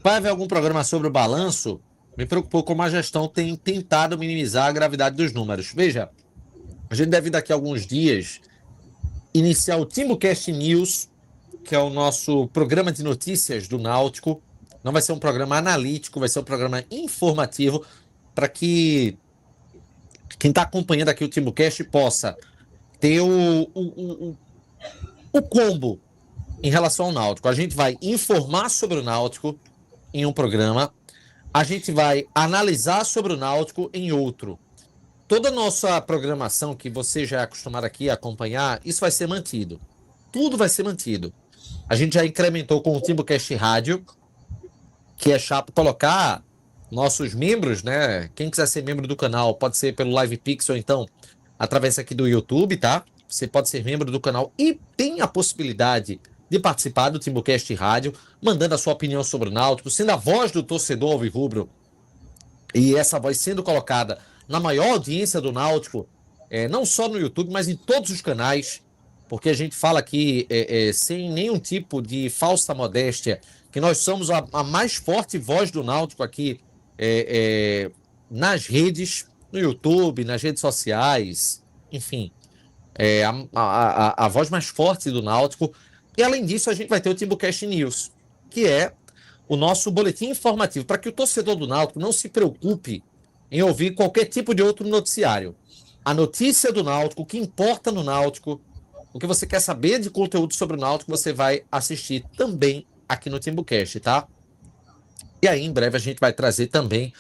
vai haver algum programa sobre o balanço, me preocupou como a gestão tem tentado minimizar a gravidade dos números. Veja, a gente deve daqui a alguns dias iniciar o TimbuCast News, que é o nosso programa de notícias do Náutico. Não vai ser um programa analítico, vai ser um programa informativo para que quem está acompanhando aqui o TimbuCast possa ter o combo em relação ao Náutico. A gente vai informar sobre o Náutico em um programa, a gente vai analisar sobre o Náutico em outro. Toda a nossa programação que você já é acostumado aqui a acompanhar, isso vai ser mantido. Tudo vai ser mantido. A gente já incrementou com o TimbuCast Rádio, que é chato colocar nossos membros, né? Quem quiser ser membro do canal pode ser pelo LivePix ou então através aqui do YouTube, tá? Você pode ser membro do canal e tem a possibilidade de participar do TimbuCast Rádio, mandando a sua opinião sobre o Náutico, sendo a voz do torcedor alvirrubro e essa voz sendo colocada na maior audiência do Náutico, não só no YouTube, mas em todos os canais, porque a gente fala aqui sem nenhum tipo de falsa modéstia, que nós somos a mais forte voz do Náutico aqui nas redes, no YouTube, nas redes sociais, enfim, a voz mais forte do Náutico. E além disso, a gente vai ter o TimbuCast News, que é o nosso boletim informativo, para que o torcedor do Náutico não se preocupe em ouvir qualquer tipo de outro noticiário. A notícia do Náutico, o que importa no Náutico, o que você quer saber de conteúdo sobre o Náutico, você vai assistir também aqui no TimbuCast, tá? E aí, em breve, a gente vai trazer também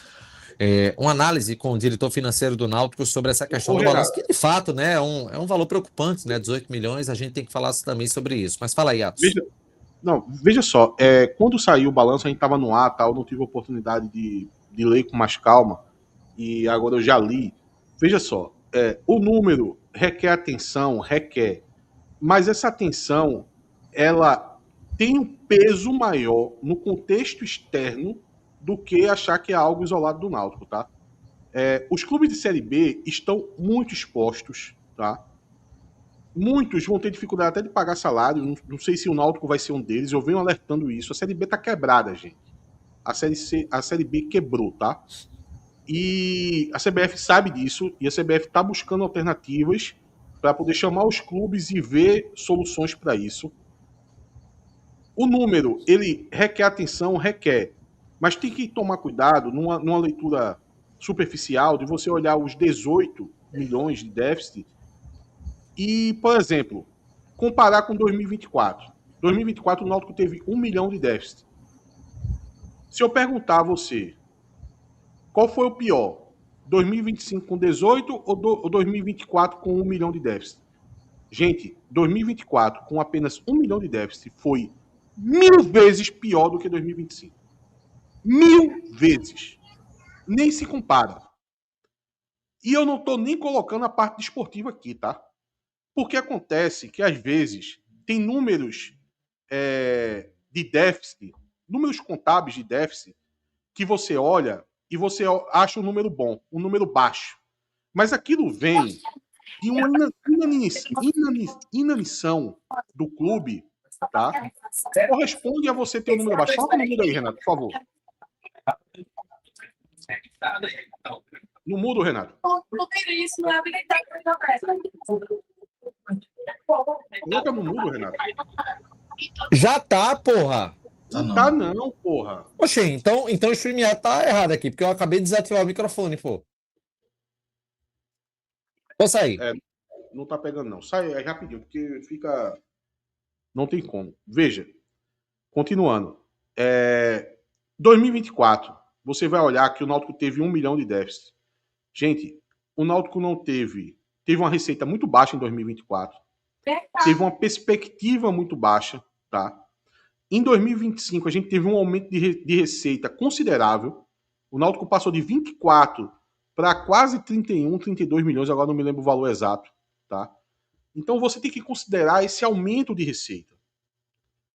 uma análise com o diretor financeiro do Náutico sobre essa questão do balanço, que de fato, né, é um valor preocupante, né? 18 milhões, a gente tem que falar também sobre isso. Mas fala aí, Atos. Veja só, quando saiu o balanço, a gente estava no ar, tal, não tive a oportunidade de ler com mais calma, e agora eu já li. Veja só, o número requer atenção, mas essa atenção, ela tem um peso maior no contexto externo do que achar que é algo isolado do Náutico, tá? Os clubes de Série B estão muito expostos, tá? Muitos vão ter dificuldade até de pagar salário, não sei se o Náutico vai ser um deles, eu venho alertando isso. A Série B tá quebrada, gente. A Série B quebrou, tá? E a CBF sabe disso, e a CBF tá buscando alternativas para poder chamar os clubes e ver soluções para isso. O número, ele requer atenção, mas tem que tomar cuidado numa leitura superficial de você olhar os 18 milhões de déficit e, por exemplo, comparar com 2024. 2024 o Náutico teve 1 milhão de déficit. Se eu perguntar a você qual foi o pior, 2025 com 18 ou 2024 com 1 milhão de déficit? Gente, 2024 com apenas 1 milhão de déficit foi 1000 vezes pior do que 2025. 1000 vezes. Nem se compara. E eu não estou nem colocando a parte desportiva aqui, tá? Porque acontece que, às vezes, tem números de déficit, números contábeis de déficit, que você olha e você acha um número bom, um número baixo. Mas aquilo vem de uma inanição do clube, tá? Corresponde a você ter um número baixo. Coloca o número aí, Renato, por favor. No mudo, Renato. Coloca no mudo, Renato. Já tá, porra. Não tá não, porra. Oxe, então o StreamYard tá errado aqui, porque eu acabei de desativar o microfone, pô. Vou sair. Não tá pegando, não. Sai aí rapidinho, porque fica... Não tem como. Veja, continuando. 2024, você vai olhar que o Náutico teve 1 milhão de déficit. Gente, o Náutico não teve uma receita muito baixa em 2024. Teve uma perspectiva muito baixa, tá? Em 2025, a gente teve um aumento de receita considerável. O Náutico passou de 24 para quase 31, 32 milhões, agora não me lembro o valor exato, tá? Então você tem que considerar esse aumento de receita.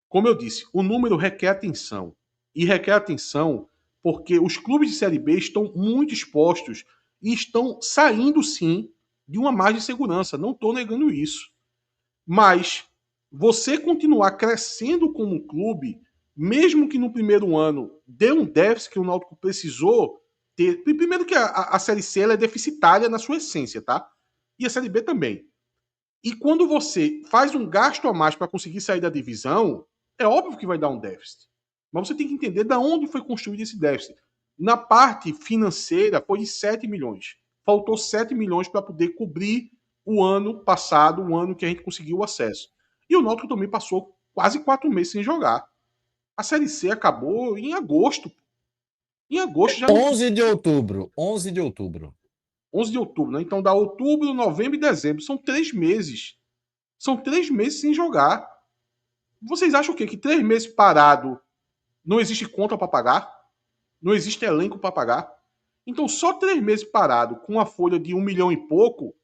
Como eu disse, o número requer atenção. E requer atenção porque os clubes de Série B estão muito expostos e estão saindo, sim, de uma margem de segurança. Não estou negando isso. Mas você continuar crescendo como clube mesmo que no primeiro ano dê um déficit que o Náutico precisou ter. Primeiro que a Série C ela é deficitária na sua essência, tá? E a Série B também. E quando você faz um gasto a mais para conseguir sair da divisão, é óbvio que vai dar um déficit. Mas você tem que entender de onde foi construído esse déficit. Na parte financeira, foi de 7 milhões. Faltou 7 milhões para poder cobrir o ano passado, o ano que a gente conseguiu o acesso. E o Náutico também passou quase 4 meses sem jogar. A Série C acabou em agosto. Em agosto já 11 de outubro. 11 de outubro. 11 de outubro, né? Então dá outubro, novembro e dezembro. São 3 meses. São 3 meses sem jogar. Vocês acham o quê? Que 3 meses parado não existe conta para pagar? Não existe elenco para pagar? Então só 3 meses parado com uma folha de 1 milhão e pouco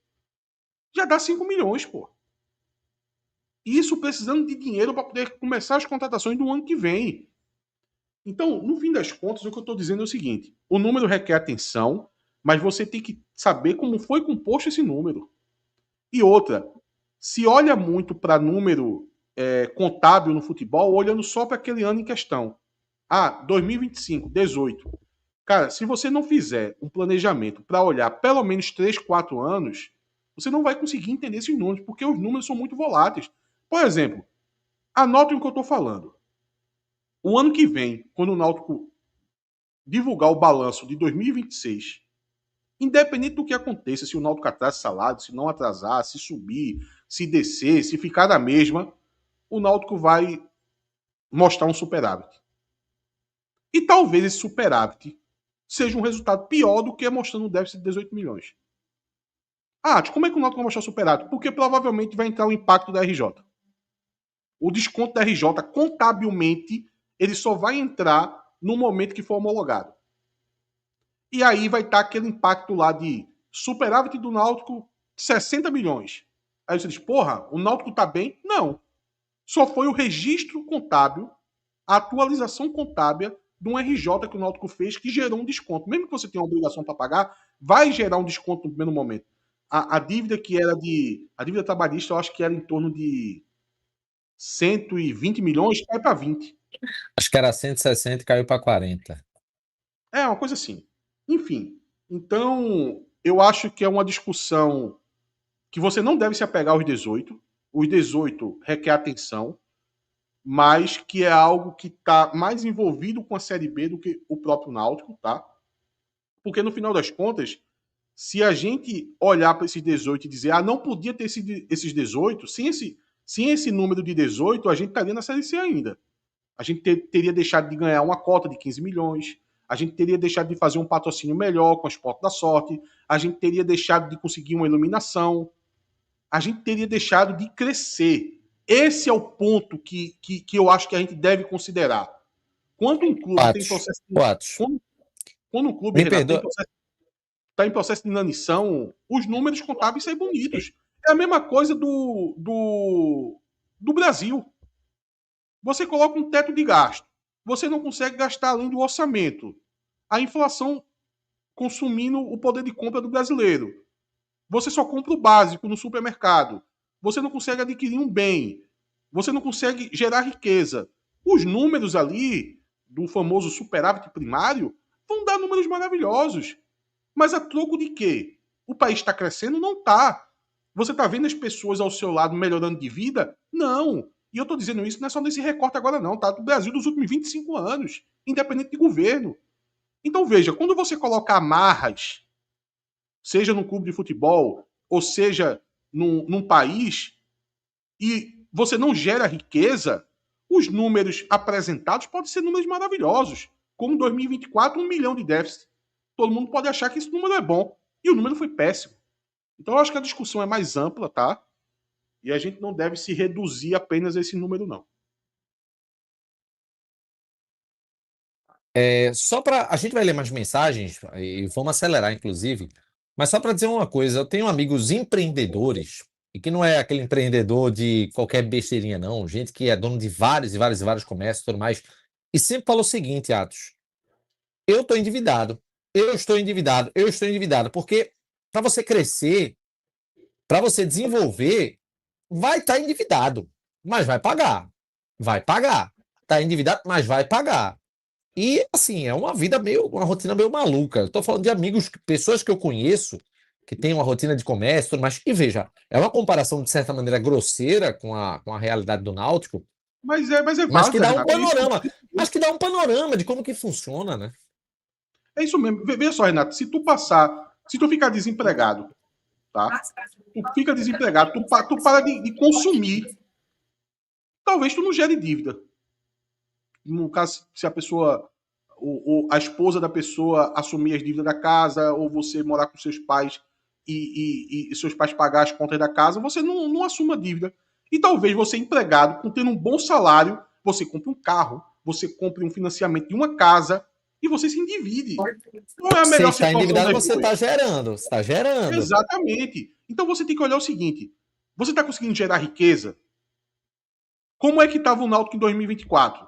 já dá 5 milhões, pô. Isso precisando de dinheiro para poder começar as contratações do ano que vem. Então, no fim das contas, o que eu estou dizendo é o seguinte: o número requer atenção, mas você tem que saber como foi composto esse número. E outra, se olha muito para número contábil no futebol, olhando só para aquele ano em questão. 2025, 18. Cara, se você não fizer um planejamento para olhar pelo menos 3, 4 anos, você não vai conseguir entender esses números, porque os números são muito voláteis. Por exemplo, anotem o que eu estou falando. O ano que vem, quando o Náutico divulgar o balanço de 2026, independente do que aconteça, se o Náutico atrasa salário, se não atrasar, se subir, se descer, se ficar na mesma, o Náutico vai mostrar um superávit. E talvez esse superávit seja um resultado pior do que mostrando um déficit de 18 milhões. Como é que o Náutico vai mostrar superávit? Porque provavelmente vai entrar o impacto da RJ. O desconto da RJ, contabilmente, ele só vai entrar no momento que for homologado. E aí vai estar aquele impacto lá de superávit do Náutico 60 milhões. Aí você diz, porra, o Náutico tá bem? Não. Só foi o registro contábil, a atualização contábil de um RJ que o Náutico fez que gerou um desconto. Mesmo que você tenha uma obrigação para pagar, vai gerar um desconto no primeiro momento. A dívida que era a dívida trabalhista, eu acho que era em torno de 120 milhões, cai para 20. Acho que era 160 e caiu para 40. É, uma coisa assim. Enfim, então eu acho que é uma discussão que você não deve se apegar aos 18. Os 18 requer atenção, mas que é algo que está mais envolvido com a Série B do que o próprio Náutico, tá? Porque no final das contas, se a gente olhar para esses 18 e dizer, não podia ter esses 18, sem esse número de 18, a gente estaria na Série C ainda. A gente teria deixado de ganhar uma cota de 15 milhões, a gente teria deixado de fazer um patrocínio melhor com o Esporte da Sorte, a gente teria deixado de conseguir uma iluminação, a gente teria deixado de crescer. Esse é o ponto que eu acho que a gente deve considerar. Quando um clube tem processo de, quando um clube está em processo de inanição, os números contábeis saem bonitos. É a mesma coisa do Brasil. Você coloca um teto de gasto. Você não consegue gastar além do orçamento. A inflação consumindo o poder de compra do brasileiro. Você só compra o básico no supermercado. Você não consegue adquirir um bem. Você não consegue gerar riqueza. Os números ali do famoso superávit primário vão dar números maravilhosos. Mas a troco de quê? O país está crescendo? Não está. Você está vendo as pessoas ao seu lado melhorando de vida? Não. E eu estou dizendo isso não é só nesse recorte agora não, tá? Do Brasil dos últimos 25 anos, independente de governo. Então veja, quando você coloca amarras, seja num clube de futebol, ou seja num país, e você não gera riqueza, os números apresentados podem ser números maravilhosos. Como em 2024, 1 milhão de déficit. Todo mundo pode achar que esse número é bom. E o número foi péssimo. Então eu acho que a discussão é mais ampla, tá? E a gente não deve se reduzir apenas a esse número, não. Só para a gente vai ler mais mensagens e vamos acelerar, inclusive. Mas só para dizer uma coisa, eu tenho amigos empreendedores e que não é aquele empreendedor de qualquer besteirinha, não. Gente que é dono de vários e vários e vários comércios, e tudo mais. E sempre fala o seguinte, Atos: eu estou endividado, eu estou endividado, eu estou endividado, porque para você crescer, para você desenvolver, vai estar endividado, mas vai pagar, vai pagar. tá endividado, mas vai pagar. E, assim, é uma rotina meio maluca. Eu tô falando de amigos, pessoas que eu conheço, que têm uma rotina de comércio, mas, e veja, é uma comparação, de certa maneira, grosseira com a realidade do Náutico, Mas é mas que válido, dá um Renato. panorama de como que funciona, né? É isso mesmo. Veja só, Renato, se tu ficar desempregado, tá? Tu fica desempregado, tu para de consumir, talvez tu não gere dívida. No caso, se a pessoa, a esposa da pessoa assumir as dívidas da casa, ou você morar com seus pais e seus pais pagar as contas da casa, você não assuma dívida. E talvez você, empregado, tendo um bom salário, você compre um carro, você compre um financiamento de uma casa e você se endivide. Não é a Você melhor está situação endividado, das você duas. está gerando. Você está gerando. Exatamente. Então você tem que olhar o seguinte: você está conseguindo gerar riqueza? Como é que estava o Náutico em 2024?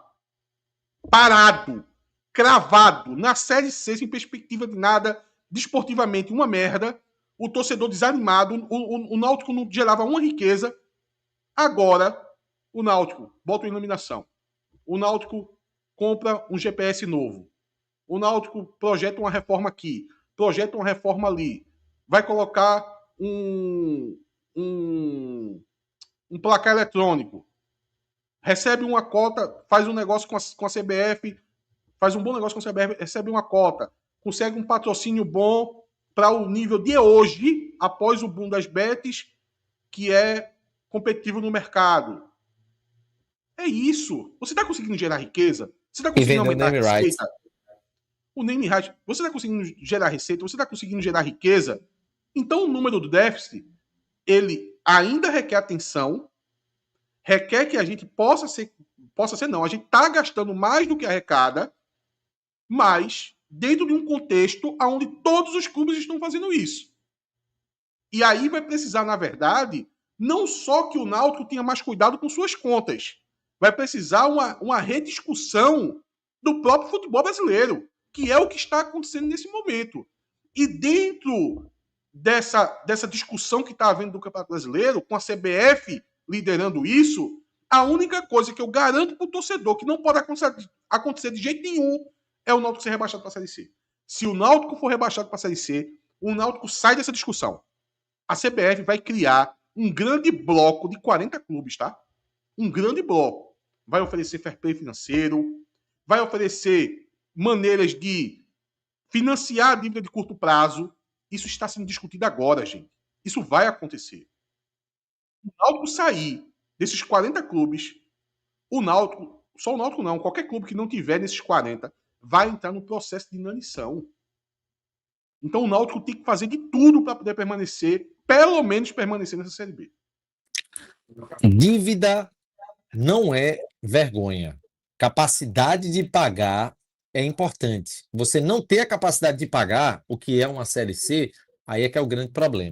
Parado, cravado, na Série C, sem perspectiva de nada, desportivamente uma merda, o torcedor desanimado, o Náutico não gerava uma riqueza. Agora, o Náutico bota uma iluminação. O Náutico compra um GPS novo. O Náutico projeta uma reforma aqui, projeta uma reforma ali. Vai colocar um placar eletrônico. Recebe uma cota, faz um negócio com a CBF, faz um bom negócio com a CBF, recebe uma cota, consegue um patrocínio bom para o nível de hoje, após o boom das bets, que é competitivo no mercado. É isso. Você está conseguindo gerar riqueza? Você está E conseguindo vendeu aumentar a name rights. receita? O name rights. Você está conseguindo gerar receita? Você está conseguindo gerar riqueza? Então, o número do déficit, ele ainda requer atenção, requer que a gente possa ser não, a gente está gastando mais do que arrecada, mas dentro de um contexto onde todos os clubes estão fazendo isso. E aí vai precisar, na verdade, não só que o Náutico tenha mais cuidado com suas contas, vai precisar uma rediscussão do próprio futebol brasileiro, que é o que está acontecendo nesse momento. E dentro dessa discussão que está havendo do Campeonato Brasileiro, com a CBF liderando isso, a única coisa que eu garanto para o torcedor que não pode acontecer de jeito nenhum é o Náutico ser rebaixado para a Série C. Se o Náutico for rebaixado para a Série C, o Náutico sai dessa discussão. A CBF vai criar um grande bloco de 40 clubes, tá? Um grande bloco. Vai oferecer fair play financeiro, vai oferecer maneiras de financiar a dívida de curto prazo. Isso está sendo discutido agora, gente. Isso vai acontecer. O Náutico sair desses 40 clubes, só o Náutico não, qualquer clube que não tiver nesses 40, vai entrar no processo de inanição. Então o Náutico tem que fazer de tudo para poder permanecer, pelo menos permanecer nessa Série B. Dívida não é vergonha. Capacidade de pagar é importante. Você não ter a capacidade de pagar, o que é uma Série C, aí é que é o grande problema.